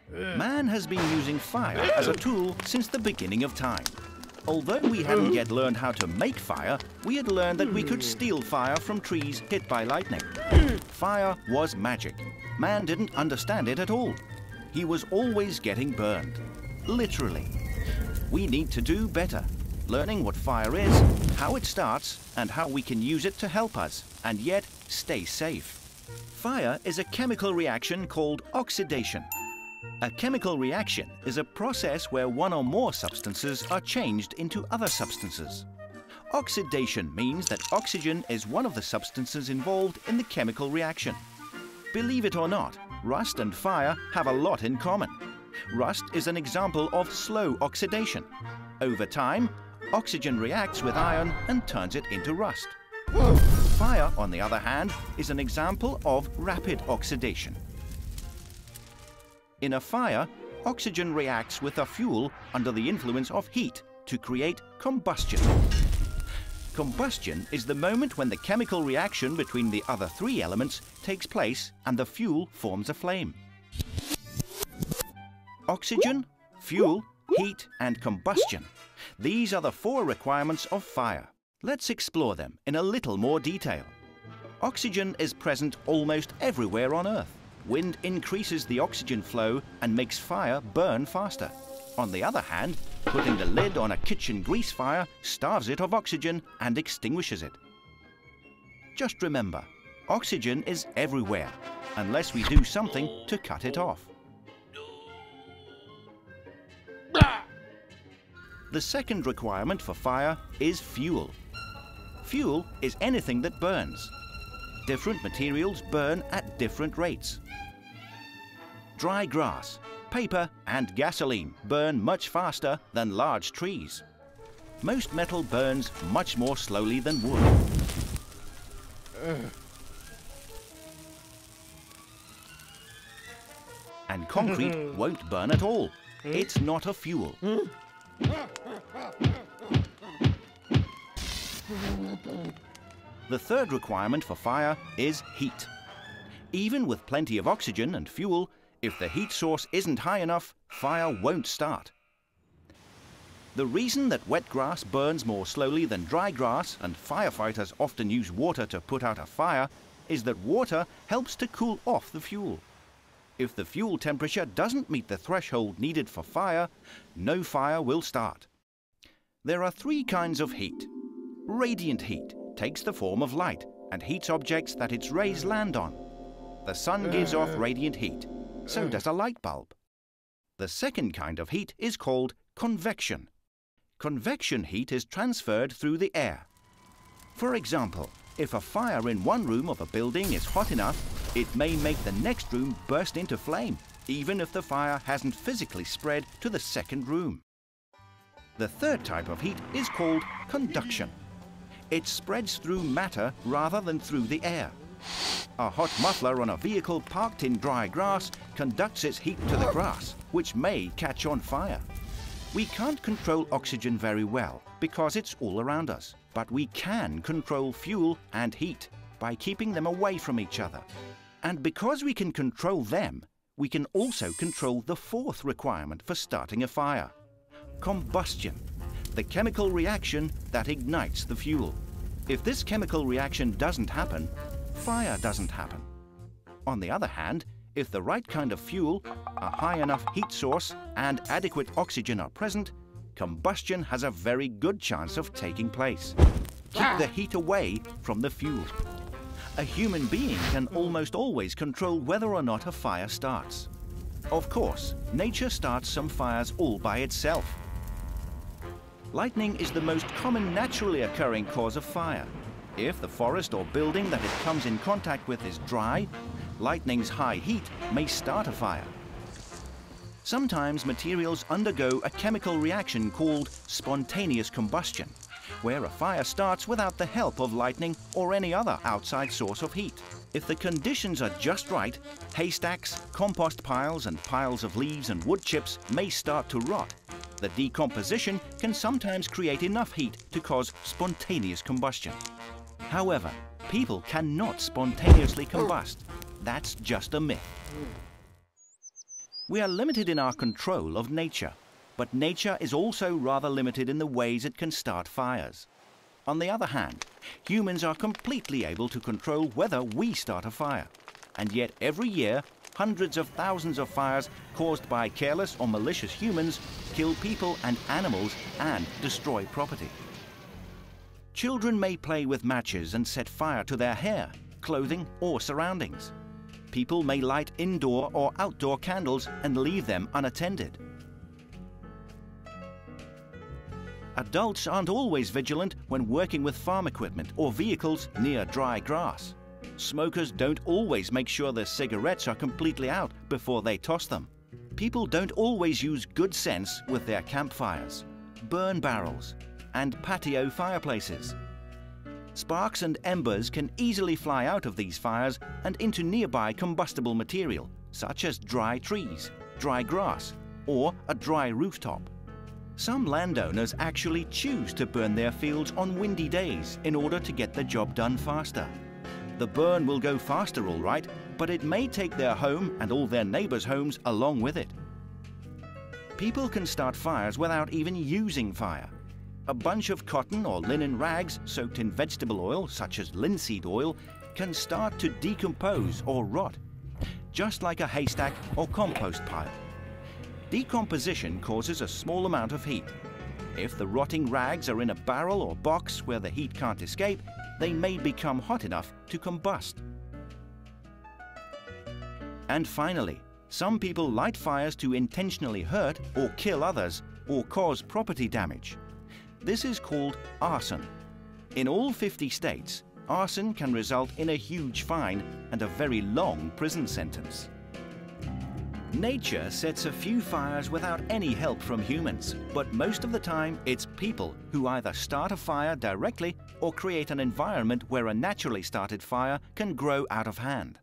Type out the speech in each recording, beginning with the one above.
Man has been using fire as a tool since the beginning of time. Although we hadn't yet learned how to make fire, we had learned that we could steal fire from trees hit by lightning. Fire was magic. Man didn't understand it at all. He was always getting burned. Literally. We need to do better, learning what fire is, how it starts, and how we can use it to help us, and yet stay safe. Fire is a chemical reaction called oxidation. A chemical reaction is a process where one or more substances are changed into other substances. Oxidation means that oxygen is one of the substances involved in the chemical reaction. Believe it or not, rust and fire have a lot in common. Rust is an example of slow oxidation. Over time, oxygen reacts with iron and turns it into rust. Fire, on the other hand, is an example of rapid oxidation. In a fire, oxygen reacts with a fuel under the influence of heat to create combustion. Combustion is the moment when the chemical reaction between the other three elements takes place and the fuel forms a flame. Oxygen, fuel, heat, and combustion. These are the four requirements of fire. Let's explore them in a little more detail. Oxygen is present almost everywhere on Earth. Wind increases the oxygen flow and makes fire burn faster. On the other hand, putting the lid on a kitchen grease fire starves it of oxygen and extinguishes it. Just remember, oxygen is everywhere, unless we do something to cut it off. The second requirement for fire is fuel. Fuel is anything that burns. Different materials burn at different rates. Dry grass, paper, and gasoline burn much faster than large trees. Most metal burns much more slowly than wood. And concrete won't burn at all. It's not a fuel. The third requirement for fire is heat. Even with plenty of oxygen and fuel, if the heat source isn't high enough, fire won't start. The reason that wet grass burns more slowly than dry grass, and firefighters often use water to put out a fire, is that water helps to cool off the fuel. If the fuel temperature doesn't meet the threshold needed for fire, no fire will start. There are three kinds of heat. Radiant heat takes the form of light and heats objects that its rays land on. The sun gives off radiant heat. So does a light bulb. The second kind of heat is called convection. Convection heat is transferred through the air. For example, if a fire in one room of a building is hot enough, it may make the next room burst into flame, even if the fire hasn't physically spread to the second room. The third type of heat is called conduction. It spreads through matter rather than through the air. A hot muffler on a vehicle parked in dry grass conducts its heat to the grass, which may catch on fire. We can't control oxygen very well because it's all around us, but we can control fuel and heat by keeping them away from each other. And because we can control them, we can also control the fourth requirement for starting a fire: combustion, the chemical reaction that ignites the fuel. If this chemical reaction doesn't happen, fire doesn't happen. On the other hand, if the right kind of fuel, a high enough heat source, and adequate oxygen are present, combustion has a very good chance of taking place. Keep the heat away from the fuel. A human being can almost always control whether or not a fire starts. Of course, nature starts some fires all by itself. Lightning is the most common naturally occurring cause of fire. If the forest or building that it comes in contact with is dry, lightning's high heat may start a fire. Sometimes materials undergo a chemical reaction called spontaneous combustion, where a fire starts without the help of lightning or any other outside source of heat. If the conditions are just right, haystacks, compost piles, and piles of leaves and wood chips may start to rot. The decomposition can sometimes create enough heat to cause spontaneous combustion. However, people cannot spontaneously combust. That's just a myth. We are limited in our control of nature, but nature is also rather limited in the ways it can start fires. On the other hand, humans are completely able to control whether we start a fire. And yet every year, hundreds of thousands of fires caused by careless or malicious humans kill people and animals and destroy property. Children may play with matches and set fire to their hair, clothing or surroundings. People may light indoor or outdoor candles and leave them unattended. Adults aren't always vigilant when working with farm equipment or vehicles near dry grass. Smokers don't always make sure their cigarettes are completely out before they toss them. People don't always use good sense with their campfires, burn barrels, and patio fireplaces. Sparks and embers can easily fly out of these fires and into nearby combustible material, such as dry trees, dry grass, or a dry rooftop. Some landowners actually choose to burn their fields on windy days in order to get the job done faster. The burn will go faster, all right, but it may take their home and all their neighbors' homes along with it. People can start fires without even using fire. A bunch of cotton or linen rags soaked in vegetable oil, such as linseed oil, can start to decompose or rot, just like a haystack or compost pile. Decomposition causes a small amount of heat. If the rotting rags are in a barrel or box where the heat can't escape, they may become hot enough to combust. And finally, some people light fires to intentionally hurt or kill others or cause property damage. This is called arson. In all 50 states, arson can result in a huge fine and a very long prison sentence. Nature sets a few fires without any help from humans, but most of the time it's people who either start a fire directly or create an environment where a naturally started fire can grow out of hand.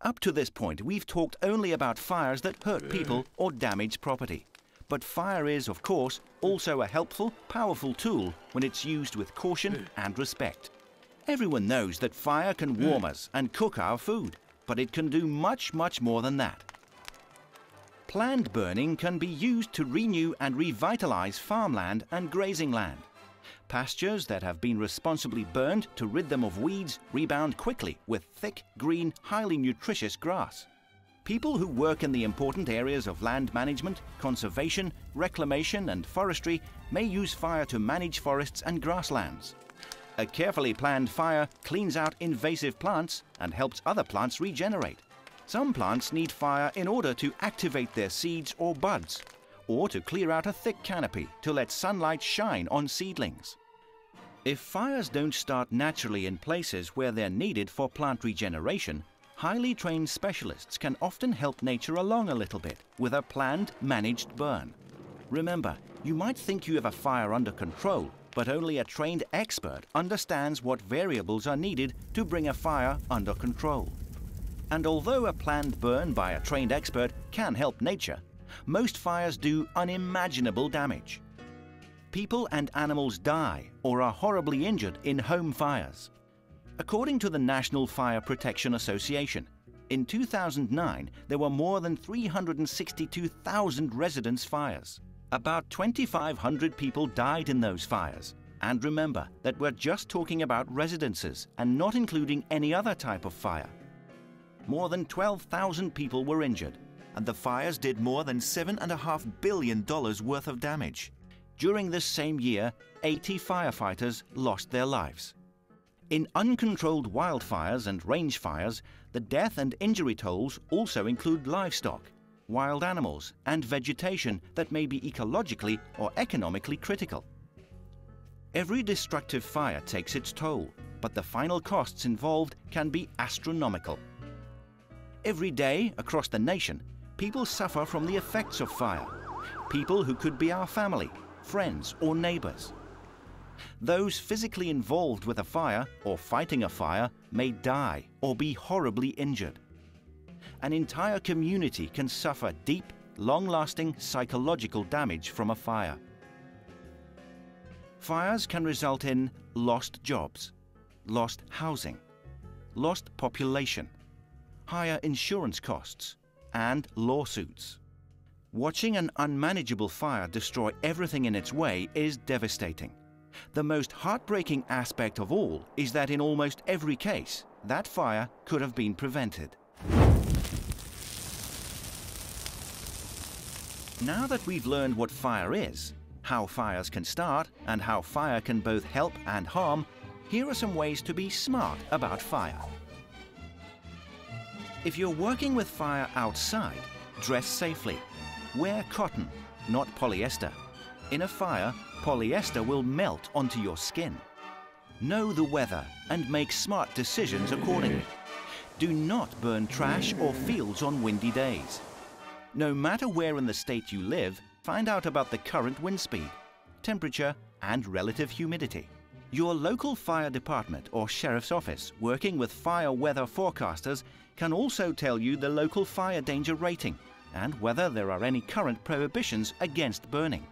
Up to this point, we've talked only about fires that hurt people or damage property. But fire is, of course, also a helpful, powerful tool when it's used with caution and respect. Everyone knows that fire can warm us and cook our food, but it can do much, much more than that. Planned burning can be used to renew and revitalize farmland and grazing land. Pastures that have been responsibly burned to rid them of weeds rebound quickly with thick, green, highly nutritious grass. People who work in the important areas of land management, conservation, reclamation and forestry may use fire to manage forests and grasslands. A carefully planned fire cleans out invasive plants and helps other plants regenerate. Some plants need fire in order to activate their seeds or buds, or to clear out a thick canopy to let sunlight shine on seedlings. If fires don't start naturally in places where they're needed for plant regeneration, highly trained specialists can often help nature along a little bit with a planned, managed burn. Remember, you might think you have a fire under control, but only a trained expert understands what variables are needed to bring a fire under control. And although a planned burn by a trained expert can help nature, most fires do unimaginable damage. People and animals die or are horribly injured in home fires. According to the National Fire Protection Association, in 2009 there were more than 362,000 residence fires. About 2,500 people died in those fires. And remember that we're just talking about residences and not including any other type of fire. More than 12,000 people were injured, and the fires did more than $7.5 billion worth of damage. During this same year, 80 firefighters lost their lives. In uncontrolled wildfires and range fires, the death and injury tolls also include livestock, wild animals, and vegetation that may be ecologically or economically critical. Every destructive fire takes its toll, but the final costs involved can be astronomical. Every day, across the nation, people suffer from the effects of fire. People who could be our family, friends, or neighbors. Those physically involved with a fire or fighting a fire may die or be horribly injured. An entire community can suffer deep, long-lasting psychological damage from a fire. Fires can result in lost jobs, lost housing, lost population, higher insurance costs, and lawsuits. Watching an unmanageable fire destroy everything in its way is devastating. The most heartbreaking aspect of all is that in almost every case, that fire could have been prevented. Now that we've learned what fire is, how fires can start, and how fire can both help and harm, here are some ways to be smart about fire. If you're working with fire outside, dress safely. Wear cotton, not polyester. In a fire, polyester will melt onto your skin. Know the weather and make smart decisions accordingly. Do not burn trash or fields on windy days. No matter where in the state you live, find out about the current wind speed, temperature, and relative humidity. Your local fire department or sheriff's office, working with fire weather forecasters, can also tell you the local fire danger rating and whether there are any current prohibitions against burning.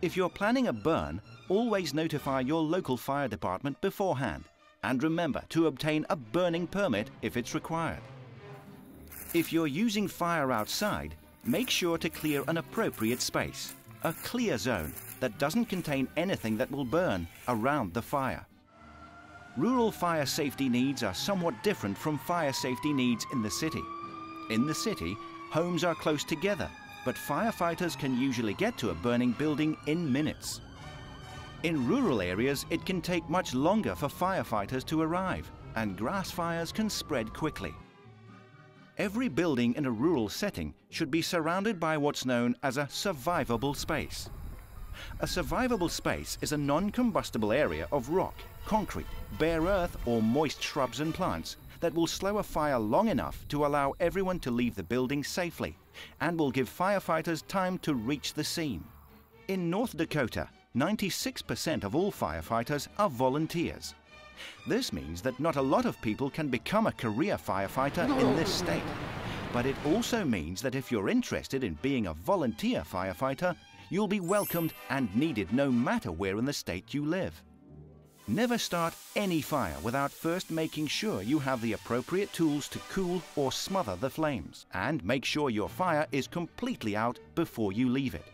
If you're planning a burn, always notify your local fire department beforehand, and remember to obtain a burning permit if it's required. If you're using fire outside, make sure to clear an appropriate space, a clear zone that doesn't contain anything that will burn around the fire. Rural fire safety needs are somewhat different from fire safety needs in the city. In the city, homes are close together, but firefighters can usually get to a burning building in minutes. In rural areas, it can take much longer for firefighters to arrive, and grass fires can spread quickly. Every building in a rural setting should be surrounded by what's known as a survivable space. A survivable space is a non-combustible area of rock, concrete, bare earth, or moist shrubs and plants that will slow a fire long enough to allow everyone to leave the building safely and will give firefighters time to reach the scene. In North Dakota, 96% of all firefighters are volunteers. This means that not a lot of people can become a career firefighter in this state. But it also means that if you're interested in being a volunteer firefighter, you'll be welcomed and needed no matter where in the state you live. Never start any fire without first making sure you have the appropriate tools to cool or smother the flames, and make sure your fire is completely out before you leave it.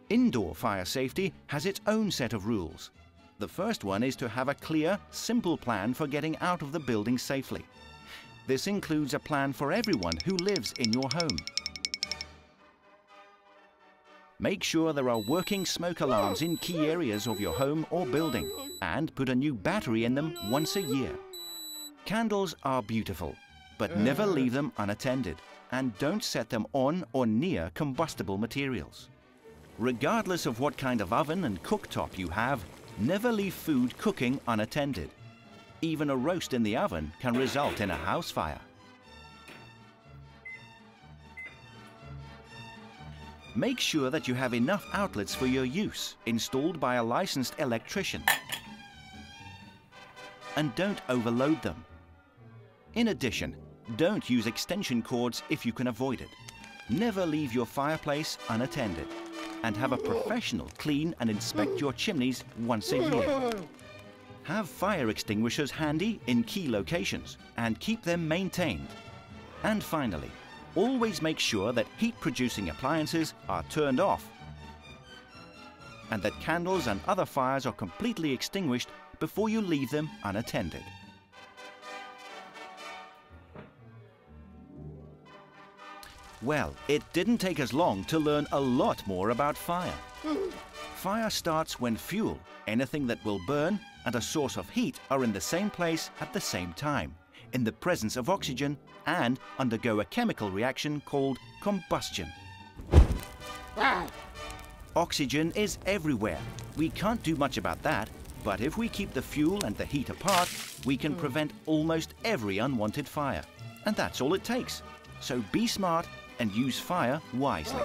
Indoor fire safety has its own set of rules. The first one is to have a clear, simple plan for getting out of the building safely. This includes a plan for everyone who lives in your home. Make sure there are working smoke alarms in key areas of your home or building, and put a new battery in them once a year. Candles are beautiful, but never leave them unattended, and don't set them on or near combustible materials. Regardless of what kind of oven and cooktop you have, never leave food cooking unattended. Even a roast in the oven can result in a house fire. Make sure that you have enough outlets for your use, installed by a licensed electrician. And don't overload them. In addition, don't use extension cords if you can avoid it. Never leave your fireplace unattended. And have a professional clean and inspect your chimneys once a year. Have fire extinguishers handy in key locations and keep them maintained. And finally, always make sure that heat-producing appliances are turned off and that candles and other fires are completely extinguished before you leave them unattended. Well, it didn't take us long to learn a lot more about fire. Fire starts when fuel, anything that will burn, and a source of heat are in the same place at the same time, in the presence of oxygen, and undergo a chemical reaction called combustion. Oxygen is everywhere. We can't do much about that, but if we keep the fuel and the heat apart, we can prevent almost every unwanted fire. And that's all it takes. So be smart and use fire wisely.